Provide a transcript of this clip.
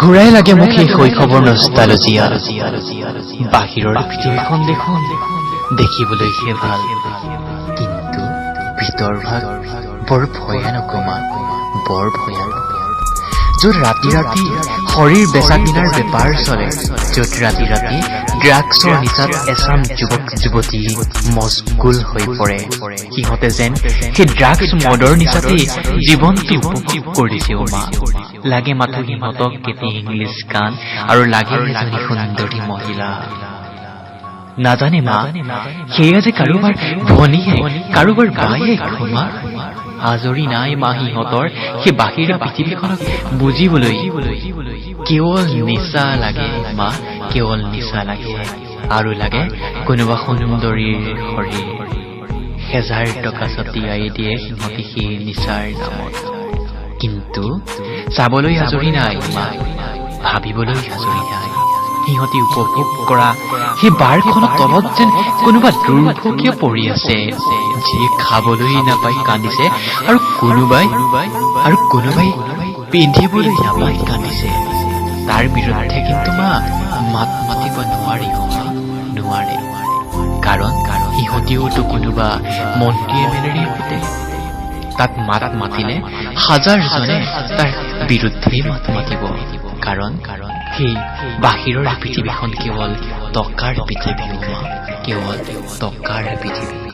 ঘূৰাই লাগে মোক সেই শৈশৱৰ নষ্টালজিয়া বাহিৰৰ পৃথিৱীখন দেখোন দেখিবলৈহে ভাল কিন্তু ভিতৰ ভাগ বৰ ভয়ানক বৰ ভয়ানক য'ত ৰাতি ৰাতি শৰীৰ বেচা কিনাৰ বেপাৰ চলে য'ত ৰাতি ৰাতি ড্ৰাগছৰ নিচাত এচাম যুৱক যুৱতী মচগুল হৈ পৰে সিহঁতে যেন সেই ড্ৰাগছ মদৰ নিচাতেই জীৱনটো উপভোগ কৰিছে মা লাগে মাথো সিহঁতক কেতি ইংলিছ গান আৰু লাগে এজনী সুন্দৰী মহিলা নাজানে মা সেয়া যে কাৰোবাৰ ভনীয়ে কাৰোবাৰ বায়ে ক্ষমা আজৰি নাই মা সিহঁতৰ সেই বাহিৰা পৃথিৱীখনক বুজিবলৈ কেৱল নিচা লাগে মা কেৱল নিচা লাগে আৰু লাগে কোনোবা সুন্দৰীৰ শৰীৰ 1000 টকা ছটিয়াই দিয়ে সিহঁতে সেই নিচাৰ নামত কিন্তু চাবলৈ আজৰি নাই মা ভাবিবলৈ আজৰি নাই সিহঁতে উপভোগ কৰা সেই বাৰখনৰ তলত যেন কোনোবা দুৰ্ভগীয়া পৰি আছে যিয়ে খাবলৈ নাপাই কান্দিছে আৰু কোনোবাই পিন্ধিবলৈ নাপাই কান্দিছে তাৰ বিৰুদ্ধে কিন্তু মা মাত মাতিব নোৱাৰে কাৰণ সিহঁতেওতো কোনোবা মন্ত্ৰী এমেলেৰ সৈতে তাত মাত মাতিলে হাজাৰজনে তাৰ বিৰুদ্ধে মাত মাতিব কাৰণ সেই বাহিৰৰ পৃথিৱীখন কেৱল টকাৰ পৃথিৱী কেৱল টকাৰ পৃথিৱী